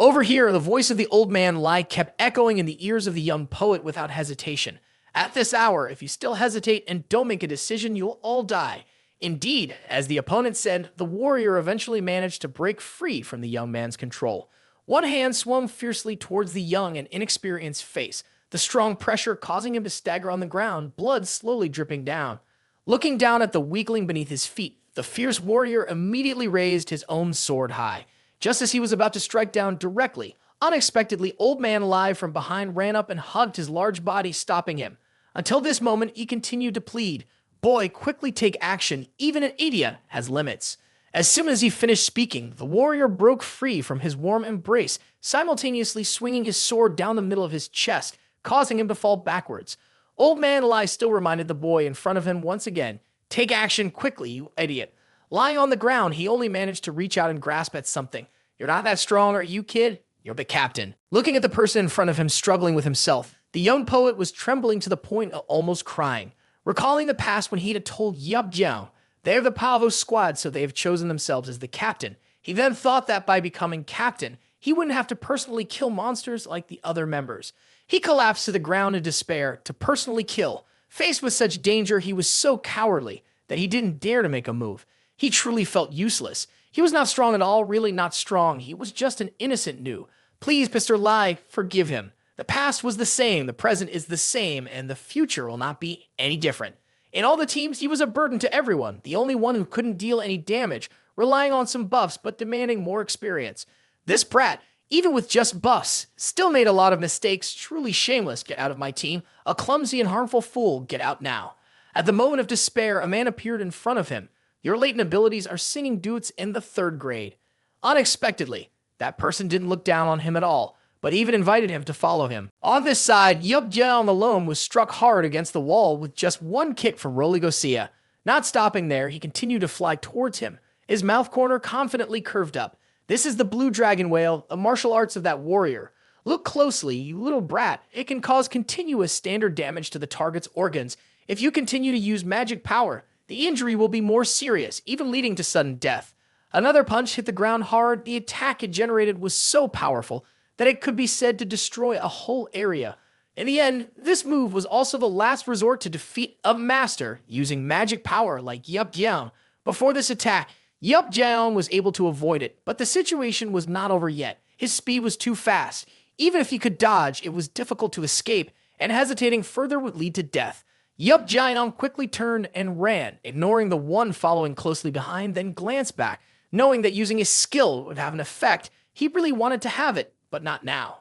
Over here, the voice of the old man Lai kept echoing in the ears of the young poet without hesitation. At this hour, if you still hesitate and don't make a decision, you'll all die. Indeed, as the opponent said, the warrior eventually managed to break free from the young man's control. One hand swung fiercely towards the young and inexperienced face, the strong pressure causing him to stagger on the ground, blood slowly dripping down. Looking down at the weakling beneath his feet, the fierce warrior immediately raised his own sword high. Just as he was about to strike down directly, unexpectedly, Old Man Lai from behind ran up and hugged his large body, stopping him. Until this moment, he continued to plead, "Boy, quickly take action. Even an idiot has limits." As soon as he finished speaking, the warrior broke free from his warm embrace, simultaneously swinging his sword down the middle of his chest, causing him to fall backwards. Old Man Lai still reminded the boy in front of him once again, "Take action quickly, you idiot." Lying on the ground, he only managed to reach out and grasp at something. "You're not that strong, are you, kid? You're the captain." Looking at the person in front of him struggling with himself, the young poet was trembling to the point of almost crying. Recalling the past when he had told Yeop Gyeong, "They are the Pavo squad, so they have chosen themselves as the captain." He then thought that by becoming captain, he wouldn't have to personally kill monsters like the other members. He collapsed to the ground in despair to personally kill. Faced with such danger, he was so cowardly that he didn't dare to make a move. He truly felt useless. He was not strong at all, really not strong. He was just an innocent new. Please, Mr. Lai, forgive him. The past was the same, the present is the same, and the future will not be any different. In all the teams, he was a burden to everyone, the only one who couldn't deal any damage, relying on some buffs but demanding more experience. This brat, even with just buffs, still made a lot of mistakes. Truly shameless. Get out of my team. A clumsy and harmful fool. Get out now. At the moment of despair, a man appeared in front of him. Your latent abilities are singing duets in the 3rd grade. Unexpectedly, that person didn't look down on him at all, but even invited him to follow him. On this side, Yeop Gyeong alone was struck hard against the wall with just one kick from Roligosia. Not stopping there, he continued to fly towards him, his mouth corner confidently curved up. This is the blue dragon whale, the martial arts of that warrior. Look closely, you little brat. It can cause continuous standard damage to the target's organs. If you continue to use magic power, the injury will be more serious, even leading to sudden death. Another punch hit the ground hard. The attack it generated was so powerful that it could be said to destroy a whole area. In the end, this move was also the last resort to defeat a master using magic power like Yeop Gyeong. Before this attack, Yeop Gyeong was able to avoid it, but the situation was not over yet. His speed was too fast. Even if he could dodge, it was difficult to escape, and hesitating further would lead to death. Yeop Gyeong quickly turned and ran, ignoring the one following closely behind, then glanced back. Knowing that using his skill would have an effect, he really wanted to have it, but not now.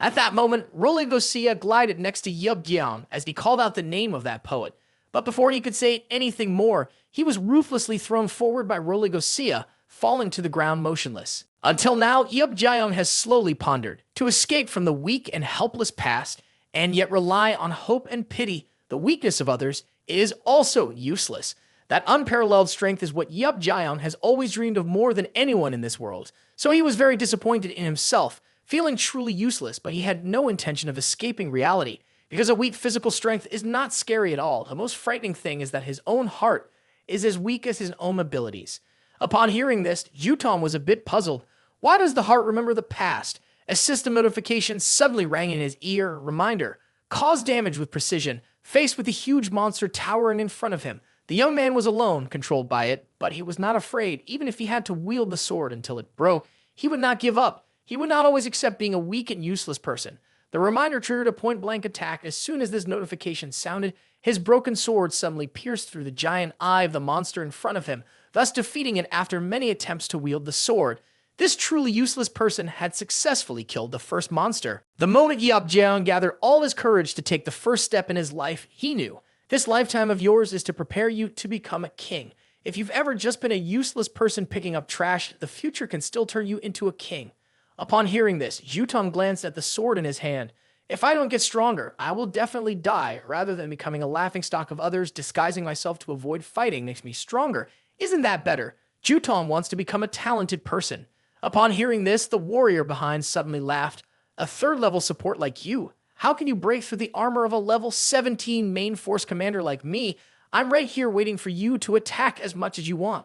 At that moment, Roligosia glided next to Yeop Gyeong as he called out the name of that poet. But before he could say anything more, he was ruthlessly thrown forward by Roligosia, falling to the ground motionless. Until now, Yeop Gyeong has slowly pondered. To escape from the weak and helpless past, and yet rely on hope and pity, the weakness of others, is also useless. That unparalleled strength is what Yeop Gyeong has always dreamed of more than anyone in this world. So he was very disappointed in himself, feeling truly useless, but he had no intention of escaping reality. Because a weak physical strength is not scary at all. The most frightening thing is that his own heart is as weak as his own abilities. Upon hearing this, Juton was a bit puzzled. Why does the heart remember the past? A system notification suddenly rang in his ear. Reminder: cause damage with precision. Faced with a huge monster towering in front of him, the young man was alone, controlled by it, but he was not afraid. Even if he had to wield the sword until it broke, he would not give up. He would not always accept being a weak and useless person. The reminder triggered a point-blank attack. As soon as this notification sounded, his broken sword suddenly pierced through the giant eye of the monster in front of him, thus defeating it after many attempts to wield the sword. This truly useless person had successfully killed the first monster. The moment Yeop Gyeong gathered all his courage to take the first step in his life, he knew, this lifetime of yours is to prepare you to become a king. If you've ever just been a useless person picking up trash, the future can still turn you into a king. Upon hearing this, Juton glanced at the sword in his hand. If I don't get stronger, I will definitely die. Rather than becoming a laughingstock of others, disguising myself to avoid fighting makes me stronger. Isn't that better? Juton wants to become a talented person. Upon hearing this, the warrior behind suddenly laughed. A 3rd level support like you? How can you break through the armor of a level 17 main force commander like me? I'm right here waiting for you to attack as much as you want.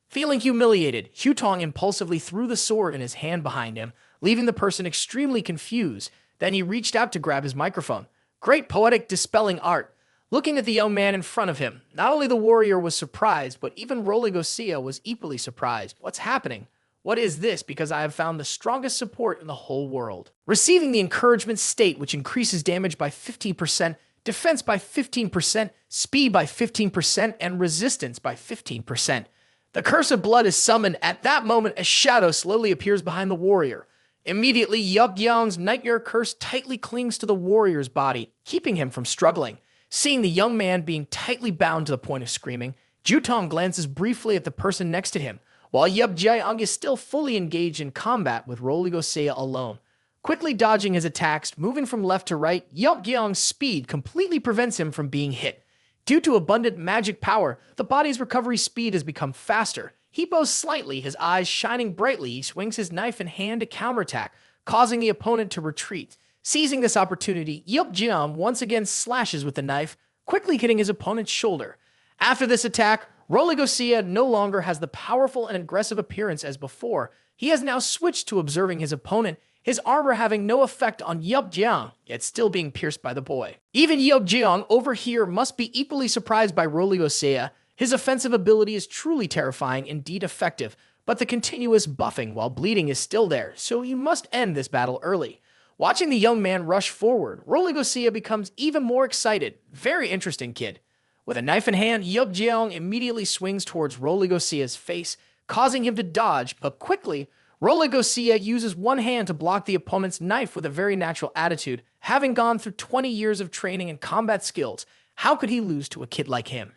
Feeling humiliated, Juton impulsively threw the sword in his hand behind him, leaving the person extremely confused. Then he reached out to grab his microphone. Great poetic dispelling art. Looking at the young man in front of him, not only the warrior was surprised, but even Roligosia was equally surprised. What's happening? What is this? Because I have found the strongest support in the whole world. Receiving the encouragement state, which increases damage by 15%, defense by 15%, speed by 15%, and resistance by 15%. The curse of blood is summoned. At that moment, a shadow slowly appears behind the warrior. Immediately, Yeop Gyeong's nightmare curse tightly clings to the warrior's body, keeping him from struggling. Seeing the young man being tightly bound to the point of screaming, Jutong glances briefly at the person next to him, while Yeop Gyeong is still fully engaged in combat with Roligosia alone. Quickly dodging his attacks, moving from left to right, Yeop Gyeong's speed completely prevents him from being hit. Due to abundant magic power, the body's recovery speed has become faster. He bows slightly, his eyes shining brightly. He swings his knife in hand to counterattack, causing the opponent to retreat. Seizing this opportunity, Yeop Gyeong once again slashes with the knife, quickly hitting his opponent's shoulder. After this attack, Roligosia no longer has the powerful and aggressive appearance as before. He has now switched to observing his opponent, his armor having no effect on Yeop Gyeong, yet still being pierced by the boy. Even Yeop Gyeong over here must be equally surprised by Roligosia. His offensive ability is truly terrifying, indeed effective, but the continuous buffing while bleeding is still there, so he must end this battle early. Watching the young man rush forward, Roligosia becomes even more excited. Very interesting kid. With a knife in hand, Yeop Gyeong immediately swings towards Roligosia's face, causing him to dodge, but quickly, Roligosia uses one hand to block the opponent's knife with a very natural attitude. Having gone through 20 years of training and combat skills, how could he lose to a kid like him?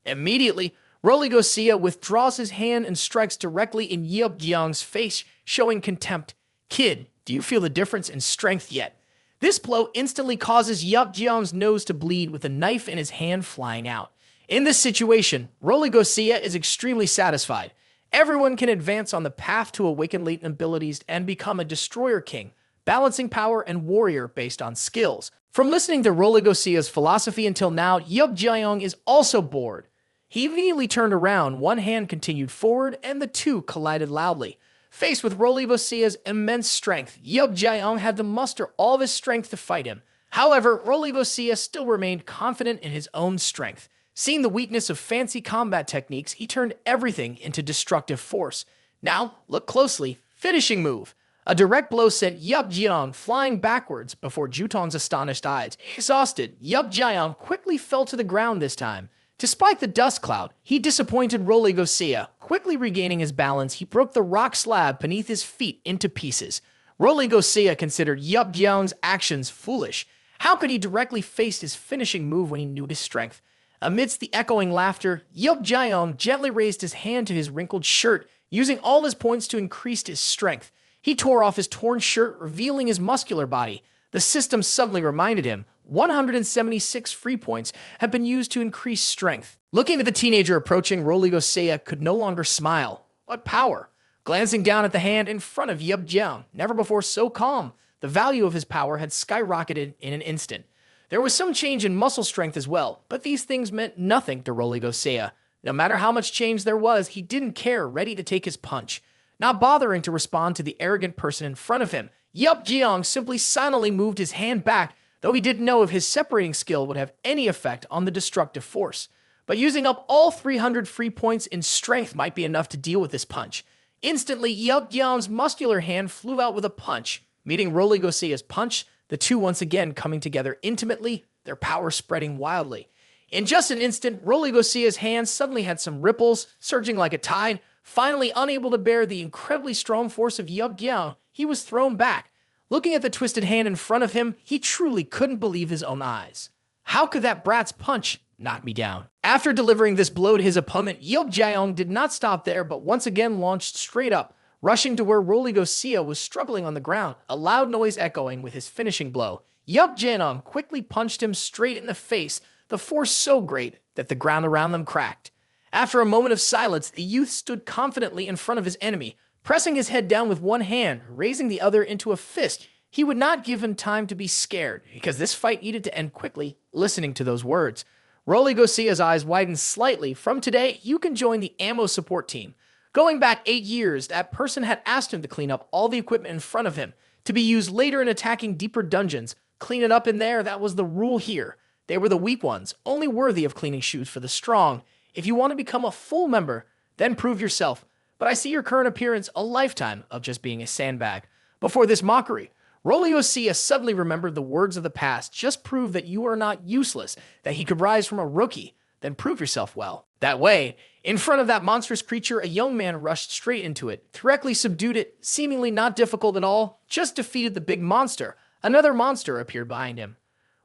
Immediately, Roligosia withdraws his hand and strikes directly in Yeop Gyeong's face, showing contempt. Kid, do you feel the difference in strength yet? This blow instantly causes Yeop Gyeong's nose to bleed with a knife in his hand flying out. In this situation, Roligosia is extremely satisfied. Everyone can advance on the path to awaken latent abilities and become a destroyer king, balancing power and warrior based on skills. From listening to Roligosia's philosophy until now, Yeop Gyeong is also bored. He immediately turned around, one hand continued forward, and the two collided loudly. Faced with Roligosia's immense strength, Yeop Gyeong had to muster all of his strength to fight him. However, Roligosia still remained confident in his own strength. Seeing the weakness of fancy combat techniques, he turned everything into destructive force. Now, look closely. Finishing move. A direct blow sent Yeop Gyeong flying backwards before Jutong's astonished eyes. Exhausted, Yeop Gyeong quickly fell to the ground this time. Despite the dust cloud, he disappointed Roligosia. Quickly regaining his balance, he broke the rock slab beneath his feet into pieces. Roligosia considered Yeop Gyeong's actions foolish. How could he directly face his finishing move when he knew his strength? Amidst the echoing laughter, Yeop Gyeong gently raised his hand to his wrinkled shirt, using all his points to increase his strength. He tore off his torn shirt, revealing his muscular body. The system suddenly reminded him 176 free points have been used to increase strength. Looking at the teenager approaching, Roligosia could no longer smile. What power! Glancing down at the hand in front of Yeop Gyeong, never before so calm, the value of his power had skyrocketed in an instant. There was some change in muscle strength as well, but these things meant nothing to Roligosia. No matter how much change there was, he didn't care, ready to take his punch. Not bothering to respond to the arrogant person in front of him, Yeop Gyeong simply silently moved his hand back, though he didn't know if his separating skill would have any effect on the destructive force. But using up all 300 free points in strength might be enough to deal with this punch. Instantly, Yeop Gyeong's muscular hand flew out with a punch. Meeting Roligosia's punch, the two once again coming together intimately, their power spreading wildly. In just an instant, Roligosia's hand suddenly had some ripples, surging like a tide. Finally unable to bear the incredibly strong force of Yeop Gyeong, he was thrown back. Looking at the twisted hand in front of him, he truly couldn't believe his own eyes. How could that brat's punch knock me down? After delivering this blow to his opponent, Yeop Gyeong did not stop there, but once again launched straight up, rushing to where Roligosia was struggling on the ground, a loud noise echoing with his finishing blow. Yeop Gyeong quickly punched him straight in the face, the force so great that the ground around them cracked. After a moment of silence, the youth stood confidently in front of his enemy, pressing his head down with one hand, raising the other into a fist. He would not give him time to be scared, because this fight needed to end quickly. Listening to those words, Roligosia's eyes widened slightly. From today, you can join the ammo support team. Going back 8 years, that person had asked him to clean up all the equipment in front of him, to be used later in attacking deeper dungeons. Clean it up in there, that was the rule here. They were the weak ones, only worthy of cleaning shoes for the strong. If you want to become a full member, then prove yourself. But I see your current appearance a lifetime of just being a sandbag. Before this mockery, Roliosia suddenly remembered the words of the past. Just prove that you are not useless, that he could rise from a rookie. Then prove yourself well. That way, in front of that monstrous creature, a young man rushed straight into it, directly subdued it, seemingly not difficult at all, just defeated the big monster. Another monster appeared behind him.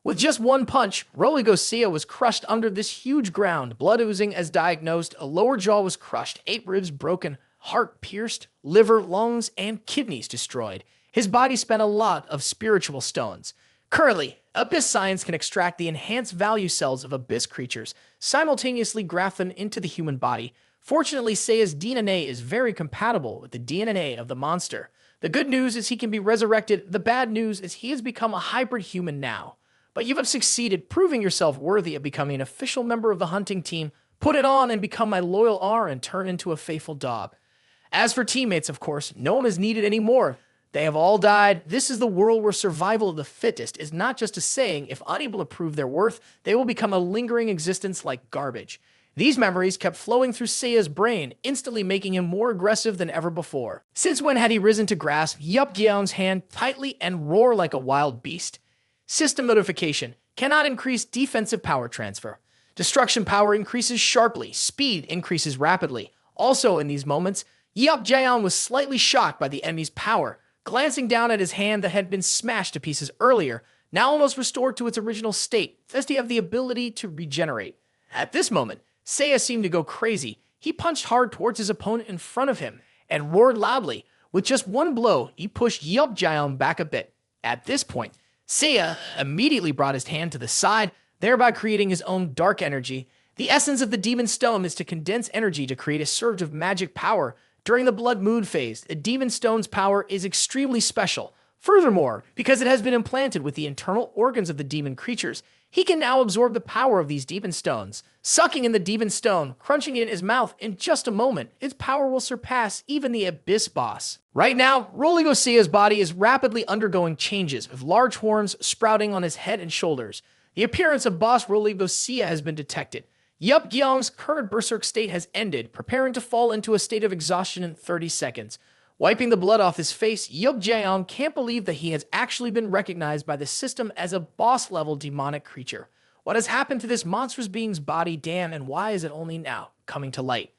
With just one punch, Roliosia was crushed under this huge ground, blood oozing as diagnosed, a lower jaw was crushed, 8 ribs broken, heart pierced, liver, lungs, and kidneys destroyed. His body spent a lot of spiritual stones. Currently, Abyss Science can extract the enhanced value cells of Abyss creatures, simultaneously graft them into the human body. Fortunately, Seiya's DNA is very compatible with the DNA of the monster. The good news is he can be resurrected. The bad news is he has become a hybrid human now. But you have succeeded, proving yourself worthy of becoming an official member of the hunting team. Put it on and become my loyal R and turn into a faithful dog. As for teammates, of course, no one is needed anymore. They have all died. This is the world where survival of the fittest is not just a saying. If unable to prove their worth, they will become a lingering existence like garbage. These memories kept flowing through Seiya's brain, instantly making him more aggressive than ever before. Since when had he risen to grasp Yeop Gyeong's hand tightly and roar like a wild beast? System notification. Cannot increase defensive power transfer. Destruction power increases sharply. Speed increases rapidly. Also in these moments, Yeop Gyeong was slightly shocked by the enemy's power. Glancing down at his hand that had been smashed to pieces earlier, now almost restored to its original state, does he have the ability to regenerate? At this moment, Seiya seemed to go crazy. He punched hard towards his opponent in front of him and roared loudly. With just one blow, he pushed Yeop Gyeong back a bit. At this point, Seiya immediately brought his hand to the side, thereby creating his own dark energy. The essence of the Demon Stone is to condense energy to create a surge of magic power. During the Blood Moon phase, the Demon Stone's power is extremely special. Furthermore, because it has been implanted with the internal organs of the demon creatures, he can now absorb the power of these Demon Stones. Sucking in the Demon Stone, crunching it in his mouth, in just a moment, its power will surpass even the Abyss boss. Right now, Roliosea's body is rapidly undergoing changes, with large horns sprouting on his head and shoulders. The appearance of boss Rolibosea has been detected. Yeop Gyeong's current berserk state has ended, preparing to fall into a state of exhaustion in 30 seconds. Wiping the blood off his face, Yeop Gyeong can't believe that he has actually been recognized by the system as a boss-level demonic creature. What has happened to this monstrous being's body, damn, and why is it only now coming to light?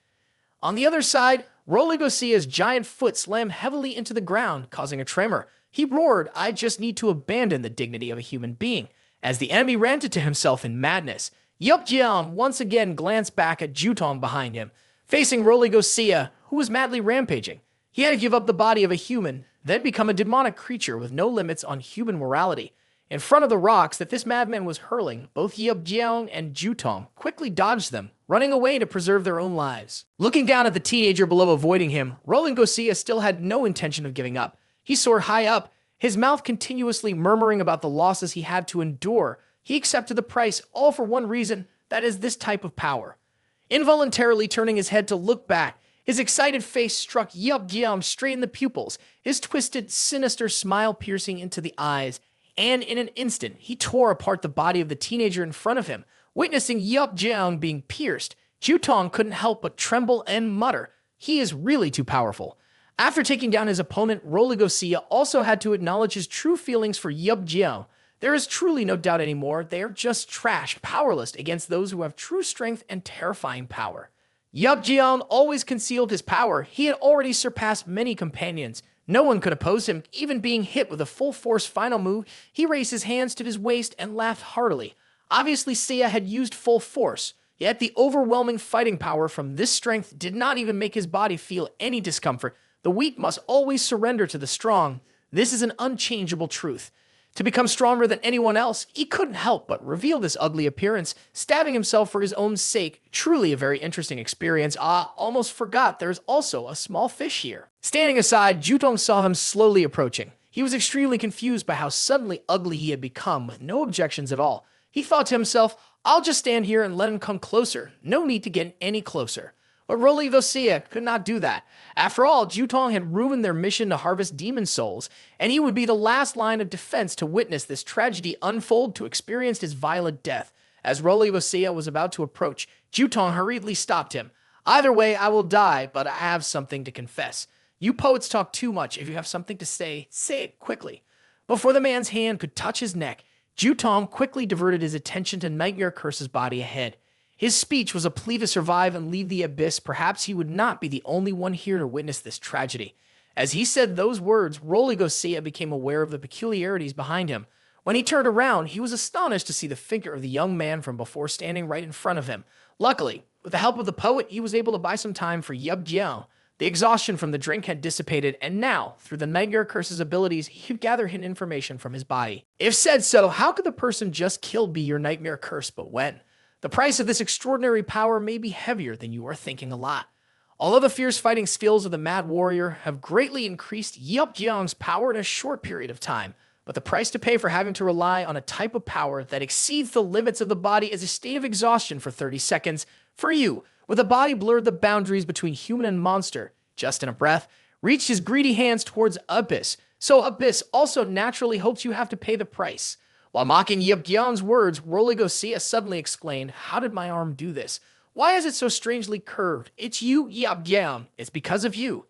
On the other side, Roliboseia's giant foot slammed heavily into the ground, causing a tremor. He roared, "I just need to abandon the dignity of a human being," as the enemy ranted to himself in madness. Yeop Gyeong once again glanced back at Jutong behind him, facing Rolibosea, who was madly rampaging. He had to give up the body of a human, then become a demonic creature with no limits on human morality. In front of the rocks that this madman was hurling, both Yeop Gyeong and Jutong quickly dodged them, running away to preserve their own lives. Looking down at the teenager below avoiding him, Rolibosea still had no intention of giving up. He soared high up, his mouth continuously murmuring about the losses he had to endure. He accepted the price, all for one reason, that is this type of power. Involuntarily turning his head to look back, his excited face struck Yeop Gyeong straight in the pupils, his twisted, sinister smile piercing into the eyes, and in an instant, he tore apart the body of the teenager in front of him. Witnessing Yeop Gyeong being pierced, Jutong couldn't help but tremble and mutter, "He is really too powerful." After taking down his opponent, Rolibosea also had to acknowledge his true feelings for Yeop Gyeong. There is truly no doubt anymore, they are just trash, powerless against those who have true strength and terrifying power. Yeop Gyeong always concealed his power. He had already surpassed many companions. No one could oppose him, even being hit with a full-force final move. He raised his hands to his waist and laughed heartily. Obviously, Seiya had used full force, yet the overwhelming fighting power from this strength did not even make his body feel any discomfort. The weak must always surrender to the strong. This is an unchangeable truth. To become stronger than anyone else, he couldn't help but reveal this ugly appearance, stabbing himself for his own sake. Truly a very interesting experience. Almost forgot there's also a small fish here. Standing aside, Jutong saw him slowly approaching. He was extremely confused by how suddenly ugly he had become, with no objections at all. He thought to himself, I'll just stand here and let him come closer. No need to get any closer. But Rolivosea could not do that. After all, Jutong had ruined their mission to harvest demon souls, and he would be the last line of defense to witness this tragedy unfold to experience his violent death. As Rolivosea was about to approach, Jutong hurriedly stopped him. Either way, I will die, but I have something to confess. You poets talk too much. If you have something to say it quickly. Before the man's hand could touch his neck, Jutong quickly diverted his attention to Nightmare Curse's body ahead. His speech was a plea to survive and leave the abyss. Perhaps he would not be the only one here to witness this tragedy. As he said those words, Rolivosea became aware of the peculiarities behind him. When he turned around, he was astonished to see the figure of the young man from before standing right in front of him. Luckily, with the help of the poet, he was able to buy some time for Yeop Gyeong. The exhaustion from the drink had dissipated, and now, through the Nightmare Curse's abilities, he could gather hidden information from his body. If said so, how could the person just killed be your Nightmare Curse, but when? The price of this extraordinary power may be heavier than you are thinking a lot. Although the fierce fighting skills of the Mad Warrior have greatly increased Yeop Gyeong's power in a short period of time, but the price to pay for having to rely on a type of power that exceeds the limits of the body is a state of exhaustion for 30 seconds. For you, with a body blurred the boundaries between human and monster, just in a breath, reached his greedy hands towards Abyss. So Abyss also naturally hopes you have to pay the price. While mocking Yeop Gyeong's words, Rolivosea suddenly exclaimed, "How did my arm do this? Why is it so strangely curved? It's you, Yeop Gyeong. It's because of you."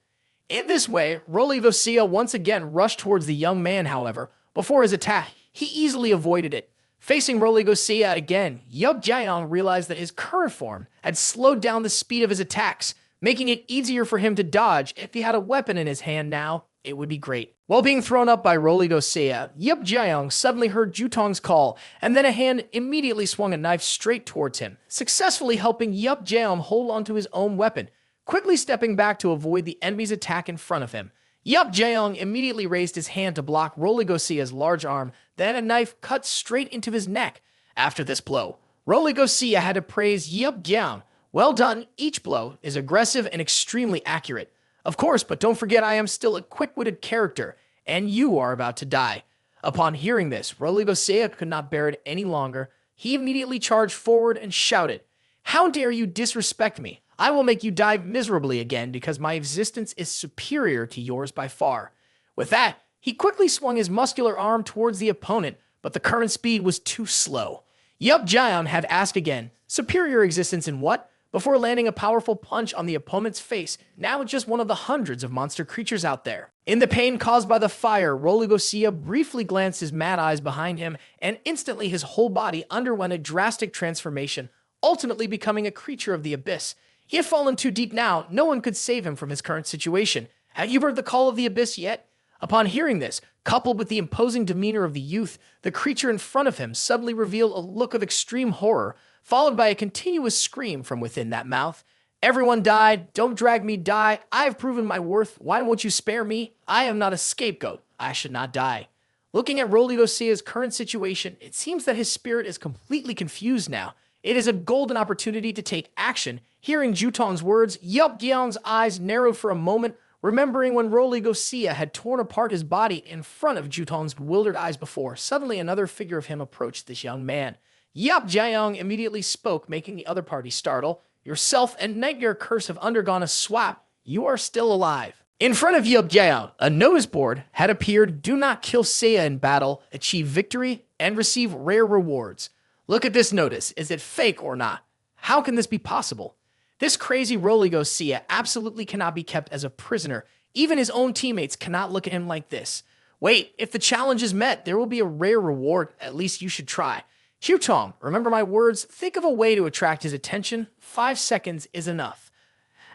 In this way, Rolivosea once again rushed towards the young man, however. Before his attack, he easily avoided it. Facing Rolivosea again, Yeop Gyeong realized that his current form had slowed down the speed of his attacks, making it easier for him to dodge. If he had a weapon in his hand now, it would be great. While being thrown up by Rolivosea, Yeop Gyeong suddenly heard Jutong's call, and then a hand immediately swung a knife straight towards him, successfully helping Yeop Gyeong hold onto his own weapon, quickly stepping back to avoid the enemy's attack in front of him. Yeop Gyeong immediately raised his hand to block Rolivosea large arm, then a knife cut straight into his neck. After this blow, Rolivosea had to praise Yeop Gyeong. Well done, each blow is aggressive and extremely accurate. Of course, but don't forget I am still a quick-witted character, and you are about to die. Upon hearing this, Rolivosea could not bear it any longer. He immediately charged forward and shouted, "How dare you disrespect me? I will make you die miserably again because my existence is superior to yours by far." With that, he quickly swung his muscular arm towards the opponent, but the current speed was too slow. Yeop Gyeong had asked again, "Superior existence in what?" before landing a powerful punch on the opponent's face, now just one of the hundreds of monster creatures out there. In the pain caused by the fire, Rolivosea briefly glanced his mad eyes behind him, and instantly his whole body underwent a drastic transformation, ultimately becoming a creature of the abyss. He had fallen too deep now. No one could save him from his current situation. Have you heard the call of the abyss yet? Upon hearing this, coupled with the imposing demeanor of the youth, the creature in front of him suddenly revealed a look of extreme horror, followed by a continuous scream from within that mouth. "Everyone died. Don't drag me, die. I have proven my worth. Why won't you spare me? I am not a scapegoat. I should not die." Looking at Rolivosea's current situation, it seems that his spirit is completely confused now. It is a golden opportunity to take action. Hearing Jutong's words, Yeop Gyeong's eyes narrowed for a moment, remembering when Rolivosea had torn apart his body in front of Jutong's bewildered eyes before. Suddenly another figure of him approached this young man. Yeop Gyeong immediately spoke, making the other party startle. "Yourself and Nightmare Curse have undergone a swap. You are still alive." In front of Yeop Gyeong, a notice board had appeared. "Do not kill Seiya in battle, achieve victory, and receive rare rewards." Look at this notice. Is it fake or not? How can this be possible? This crazy Rolivosea absolutely cannot be kept as a prisoner. Even his own teammates cannot look at him like this. Wait, if the challenge is met, there will be a rare reward. At least you should try. Jutong, remember my words? Think of a way to attract his attention. 5 seconds is enough.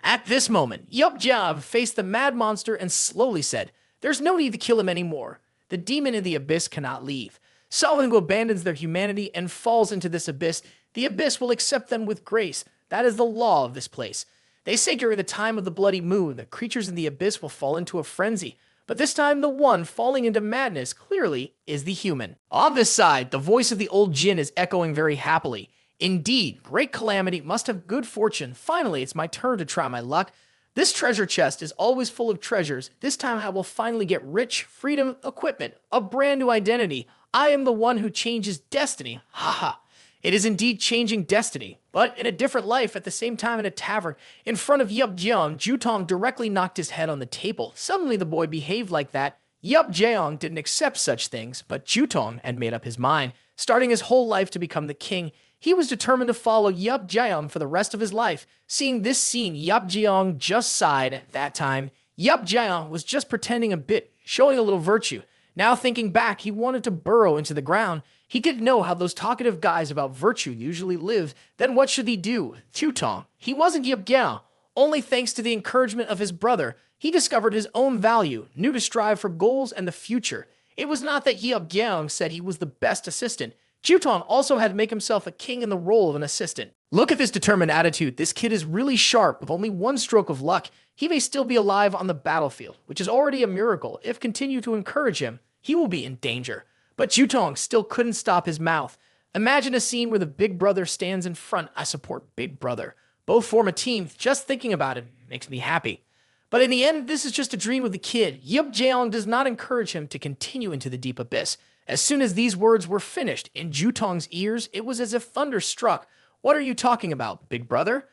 At this moment, Yeop Gyeong faced the mad monster and slowly said, "There's no need to kill him anymore. The demon in the abyss cannot leave. Someone who abandons their humanity and falls into this abyss, the abyss will accept them with grace. That is the law of this place. They say during the time of the bloody moon, the creatures in the abyss will fall into a frenzy. But this time, the one falling into madness clearly is the human." On this side, the voice of the old Jin is echoing very happily. "Indeed, great calamity must have good fortune. Finally, it's my turn to try my luck. This treasure chest is always full of treasures. This time I will finally get rich, freedom, equipment, a brand new identity. I am the one who changes destiny. Haha. It is indeed changing destiny, but in a different life at the same time in a tavern. In front of Yeop Gyeong, Jutong directly knocked his head on the table. Suddenly the boy behaved like that. Yeop Gyeong didn't accept such things, but Jutong had made up his mind. Starting his whole life to become the king, he was determined to follow Yeop Gyeong for the rest of his life. Seeing this scene, Yeop Gyeong just sighed. At that time, Yeop Gyeong was just pretending a bit, showing a little virtue. Now thinking back, he wanted to burrow into the ground. He didn't know how those talkative guys about virtue usually lived. Then what should he do? Jutong. He wasn't Yeop Gyeong. Only thanks to the encouragement of his brother, he discovered his own value, knew to strive for goals and the future. It was not that Yeop Gyeong said he was the best assistant. Jutong also had to make himself a king in the role of an assistant. Look at this determined attitude. This kid is really sharp. With only one stroke of luck, he may still be alive on the battlefield, which is already a miracle. If continue to encourage him, he will be in danger. But Jutong still couldn't stop his mouth. Imagine a scene where the big brother stands in front. I support big brother. Both form a team. Just thinking about it makes me happy. But in the end, this is just a dream of the kid. Yeop Gyeong does not encourage him to continue into the deep abyss. As soon as these words were finished in Jutong's ears, it was as if thunder struck. What are you talking about, big brother?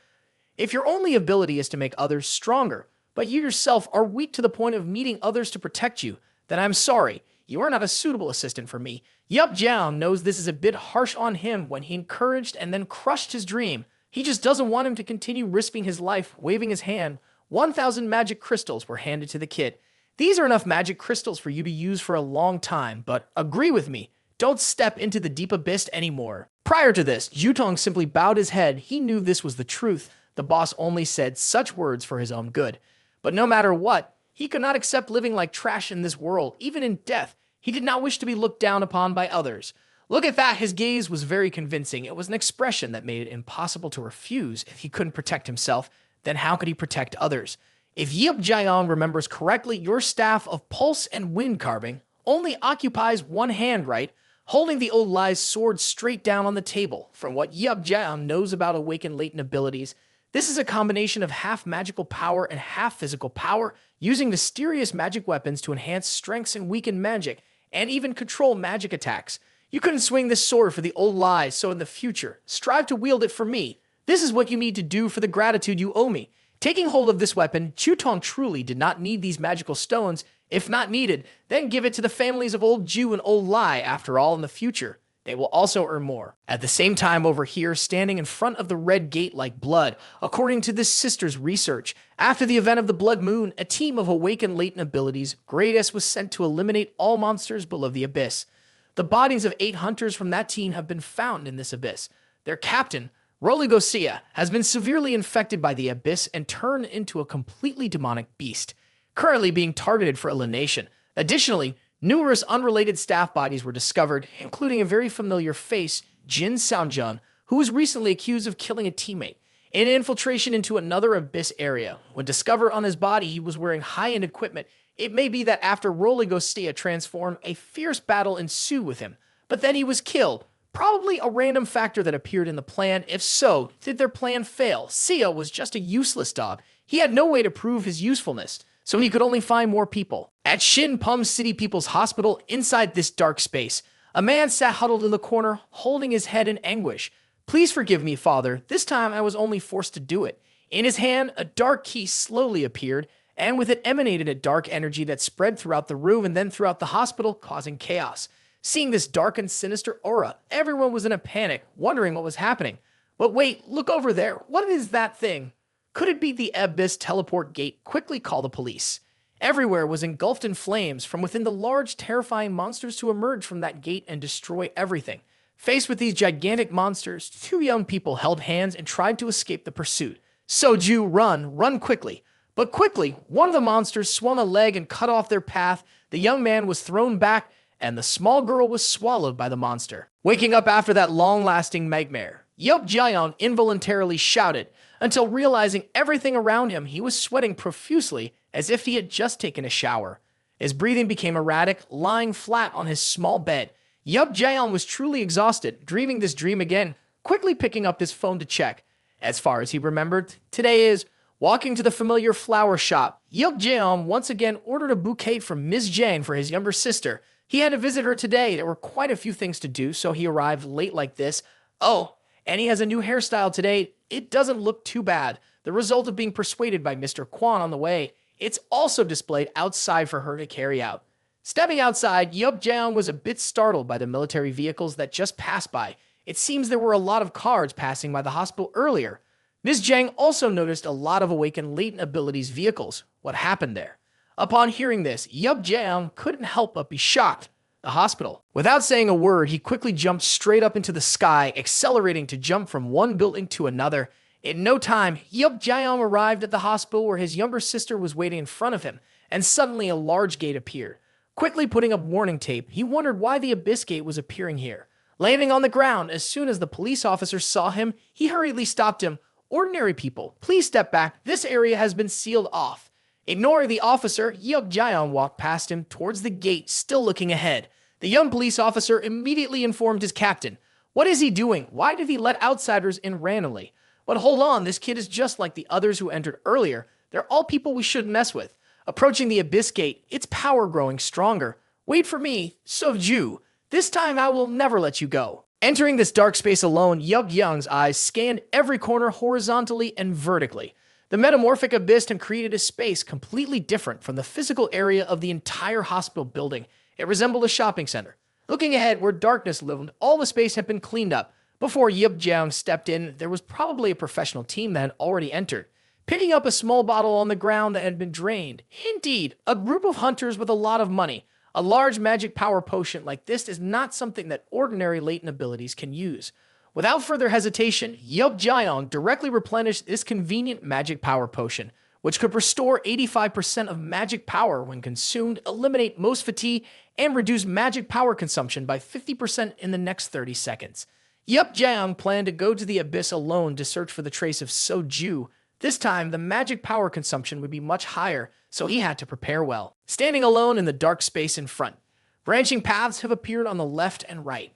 If your only ability is to make others stronger, but you yourself are weak to the point of needing others to protect you, then I'm sorry. You are not a suitable assistant for me. Yeop Gyeong knows this is a bit harsh on him when he encouraged and then crushed his dream. He just doesn't want him to continue risking his life, waving his hand. 1,000 magic crystals were handed to the kid. These are enough magic crystals for you to use for a long time, but agree with me, don't step into the deep abyss anymore. Prior to this, Jutong simply bowed his head. He knew this was the truth. The boss only said such words for his own good. But no matter what, he could not accept living like trash in this world, even in death. He did not wish to be looked down upon by others. Look at that, his gaze was very convincing. It was an expression that made it impossible to refuse. If he couldn't protect himself, then how could he protect others? If Yeop Gyeong remembers correctly, your staff of pulse and wind carving only occupies one hand, right? Holding the old lie's sword straight down on the table. From what Yeop Gyeong knows about awakened latent abilities, this is a combination of half magical power and half physical power, using mysterious magic weapons to enhance strengths and weaken magic, and even control magic attacks. You couldn't swing this sword for the old lie, so in the future, strive to wield it for me. This is what you need to do for the gratitude you owe me. Taking hold of this weapon, Jutong truly did not need these magical stones. If not needed, then give it to the families of Old Jew and Old Lie. After all, in the future, they will also earn more. At the same time over here, standing in front of the red gate like blood, according to this sister's research, after the event of the Blood Moon, a team of awakened latent abilities, Great S was sent to eliminate all monsters below the abyss. The bodies of 8 hunters from that team have been found in this abyss. Their captain, Roligosia, has been severely infected by the abyss and turned into a completely demonic beast, currently being targeted for elimination. Additionally, numerous unrelated staff bodies were discovered, including a very familiar face, Jin Seonjun, who was recently accused of killing a teammate in an infiltration into another abyss area. When discovered on his body, he was wearing high-end equipment. It may be that after Roligosia transformed, a fierce battle ensued with him, but then he was killed. Probably a random factor that appeared in the plan. If so, did their plan fail? Sia was just a useless dog. He had no way to prove his usefulness, so he could only find more people. At Shin Pum City People's Hospital, inside this dark space, a man sat huddled in the corner, holding his head in anguish. Please forgive me, Father. This time I was only forced to do it. In his hand, a dark key slowly appeared, and with it emanated a dark energy that spread throughout the room and then throughout the hospital, causing chaos. Seeing this dark and sinister aura, everyone was in a panic, wondering what was happening. But wait, look over there. What is that thing? Could it be the Abyss teleport gate? Quickly call the police. Everywhere was engulfed in flames from within the large, terrifying monsters to emerge from that gate and destroy everything. Faced with these gigantic monsters, 2 young people held hands and tried to escape the pursuit. Soju, run quickly. But quickly, one of the monsters swung a leg and cut off their path. The young man was thrown back, and the small girl was swallowed by the monster. Waking up after that long-lasting nightmare, Yeop Gyeong involuntarily shouted, until realizing everything around him, he was sweating profusely as if he had just taken a shower. His breathing became erratic, lying flat on his small bed. Yeop Gyeong was truly exhausted, dreaming this dream again, quickly picking up his phone to check. As far as he remembered, today is walking to the familiar flower shop. Yeop Gyeong once again ordered a bouquet from Ms. Jang for his younger sister. He had to visit her today. There were quite a few things to do, so he arrived late like this. Oh, and he has a new hairstyle today. It doesn't look too bad. The result of being persuaded by Mr. Kwan on the way. It's also displayed outside for her to carry out. Stepping outside, Yeop Gyeong was a bit startled by the military vehicles that just passed by. It seems there were a lot of cars passing by the hospital earlier. Ms. Jang also noticed a lot of awakened latent abilities vehicles. What happened there? Upon hearing this, Yeop Gyeong couldn't help but be shocked. The hospital. Without saying a word, he quickly jumped straight up into the sky, accelerating to jump from one building to another. In no time, Yeop Gyeong arrived at the hospital where his younger sister was waiting in front of him, and suddenly a large gate appeared. Quickly putting up warning tape, he wondered why the abyss gate was appearing here. Landing on the ground, as soon as the police officer saw him, he hurriedly stopped him. Ordinary people, please step back. This area has been sealed off. Ignoring the officer, Yeop Gyeong walked past him towards the gate, still looking ahead. The young police officer immediately informed his captain. What is he doing? Why did he let outsiders in randomly? But hold on, this kid is just like the others who entered earlier. They're all people we shouldn't mess with. Approaching the abyss gate, its power growing stronger. Wait for me, Sovju. This time I will never let you go. Entering this dark space alone, Yeop Gyeong's eyes scanned every corner horizontally and vertically. The metamorphic abyss had created a space completely different from the physical area of the entire hospital building. It resembled a shopping center. Looking ahead where darkness loomed, all the space had been cleaned up. Before Yeop Gyeong stepped in, there was probably a professional team that had already entered. Picking up a small bottle on the ground that had been drained. Indeed, a group of hunters with a lot of money. A large magic power potion like this is not something that ordinary latent abilities can use. Without further hesitation, Yeop Gyeong directly replenished this convenient magic power potion, which could restore 85% of magic power when consumed, eliminate most fatigue, and reduce magic power consumption by 50% in the next 30 seconds. Yeop Gyeong planned to go to the abyss alone to search for the trace of Soju. This time, the magic power consumption would be much higher, so he had to prepare well. Standing alone in the dark space in front, branching paths have appeared on the left and right.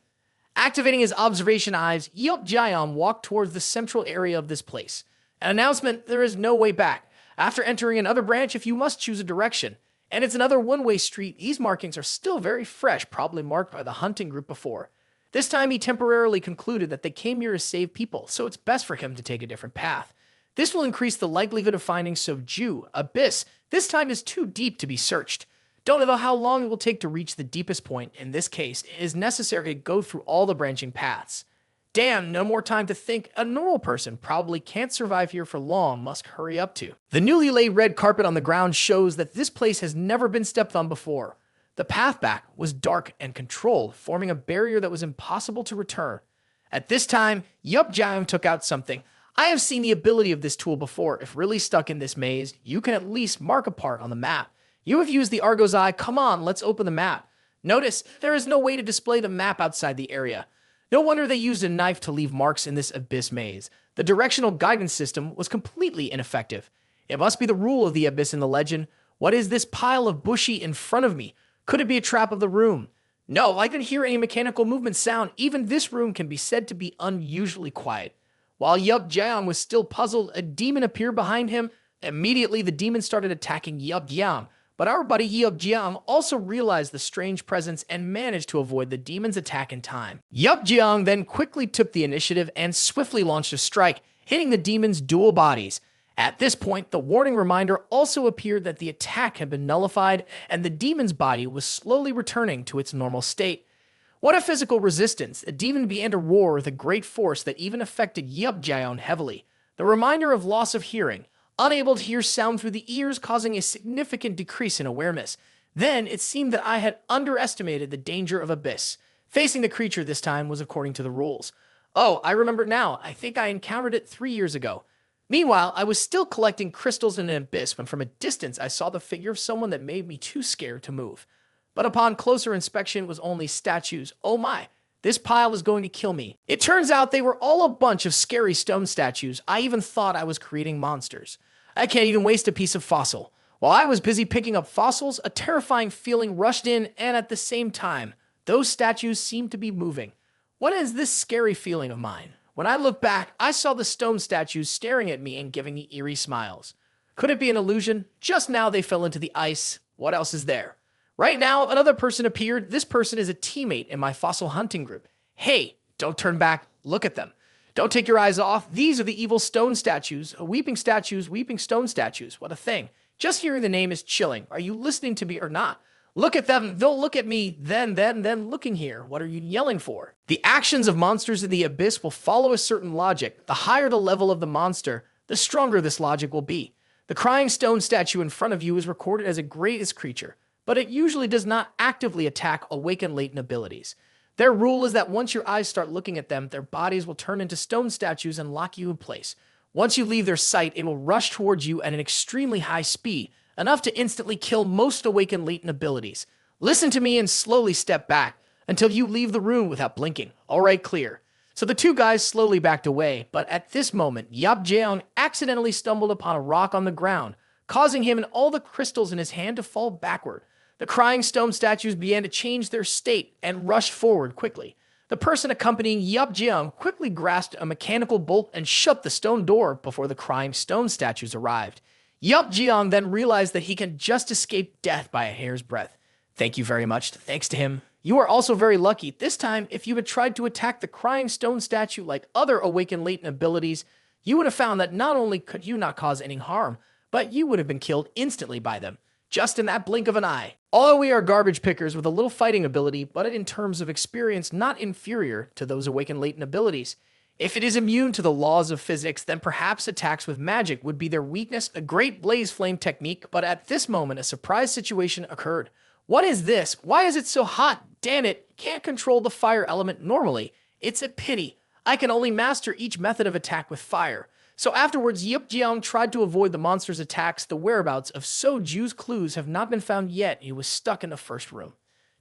Activating his observation eyes, Yeop Gyeong walked towards the central area of this place. An announcement, there is no way back. After entering another branch, if you must choose a direction. And it's another one-way street, these markings are still very fresh, probably marked by the hunting group before. This time he temporarily concluded that they came here to save people, so it's best for him to take a different path. This will increase the likelihood of finding Sovju. Abyss, this time is too deep to be searched. Don't know how long it will take to reach the deepest point. In this case, it is necessary to go through all the branching paths. Damn, no more time to think. A normal person probably can't survive here for long, must hurry up to. The newly laid red carpet on the ground shows that this place has never been stepped on before. The path back was dark and controlled, forming a barrier that was impossible to return. At this time, Yeop Gyeong took out something. I have seen the ability of this tool before. If really stuck in this maze, you can at least mark a part on the map. You have used the Argo's Eye. Come on, let's open the map. Notice, there is no way to display the map outside the area. No wonder they used a knife to leave marks in this abyss maze. The directional guidance system was completely ineffective. It must be the rule of the abyss in the legend. What is this pile of bushy in front of me? Could it be a trap of the room? No, I didn't hear any mechanical movement sound. Even this room can be said to be unusually quiet. While Yeop Gyeong was still puzzled, a demon appeared behind him. Immediately, the demon started attacking Yeop Gyeong. But our buddy Yeop Gyeong also realized the strange presence and managed to avoid the demon's attack in time. Yeop Gyeong then quickly took the initiative and swiftly launched a strike, hitting the demon's dual bodies. At this point, the warning reminder also appeared that the attack had been nullified and the demon's body was slowly returning to its normal state. What a physical resistance! The demon began to roar with a great force that even affected Yeop Gyeong heavily. The reminder of loss of hearing. Unable to hear sound through the ears, causing a significant decrease in awareness. Then, it seemed that I had underestimated the danger of Abyss. Facing the creature this time was according to the rules. Oh, I remember now. I think I encountered it 3 years ago. Meanwhile, I was still collecting crystals in an abyss when from a distance I saw the figure of someone that made me too scared to move. But upon closer inspection, it was only statues. Oh my, this pile is going to kill me. It turns out they were all a bunch of scary stone statues. I even thought I was creating monsters. I can't even waste a piece of fossil. While I was busy picking up fossils, a terrifying feeling rushed in, and at the same time, those statues seemed to be moving. What is this scary feeling of mine? When I looked back, I saw the stone statues staring at me and giving me eerie smiles. Could it be an illusion? Just now they fell into the ice. What else is there? Right now, another person appeared. This person is a teammate in my fossil hunting group. Hey, don't turn back. Look at them. Don't take your eyes off. These are the evil stone statues. Weeping statues, weeping stone statues. What a thing. Just hearing the name is chilling. Are you listening to me or not? Look at them. They'll look at me. Then looking here. What are you yelling for? The actions of monsters in the abyss will follow a certain logic. The higher the level of the monster, the stronger this logic will be. The crying stone statue in front of you is recorded as a greatest creature, but it usually does not actively attack awakened latent abilities. Their rule is that once your eyes start looking at them, their bodies will turn into stone statues and lock you in place. Once you leave their sight, it will rush towards you at an extremely high speed, enough to instantly kill most awakened latent abilities. Listen to me and slowly step back until you leave the room without blinking. All right, clear. So the two guys slowly backed away, but at this moment, Yeop Gyeong accidentally stumbled upon a rock on the ground, causing him and all the crystals in his hand to fall backward. The crying stone statues began to change their state and rushed forward quickly. The person accompanying Yeop Gyeong quickly grasped a mechanical bolt and shut the stone door before the crying stone statues arrived. Yeop Gyeong then realized that he can just escape death by a hair's breadth. Thank you very much. Thanks to him. You are also very lucky. This time, if you had tried to attack the crying stone statue like other awakened latent abilities, you would have found that not only could you not cause any harm, but you would have been killed instantly by them, just in that blink of an eye. Although we are garbage pickers with a little fighting ability, but in terms of experience not inferior to those awakened latent abilities. If it is immune to the laws of physics, then perhaps attacks with magic would be their weakness, a great blaze flame technique, but at this moment a surprise situation occurred. What is this? Why is it so hot? Damn it, can't control the fire element normally. It's a pity. I can only master each method of attack with fire. So afterwards, Yeop Gyeong tried to avoid the monster's attacks. The whereabouts of Soju's clues have not been found yet. He was stuck in the first room.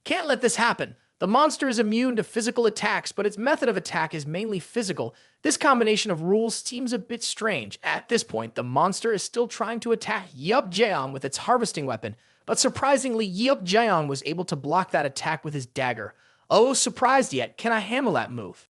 Can't let this happen. The monster is immune to physical attacks, but its method of attack is mainly physical. This combination of rules seems a bit strange. At this point, the monster is still trying to attack Yeop Gyeong with its harvesting weapon, but surprisingly, Yeop Gyeong was able to block that attack with his dagger. Oh, surprised yet, can I handle that move?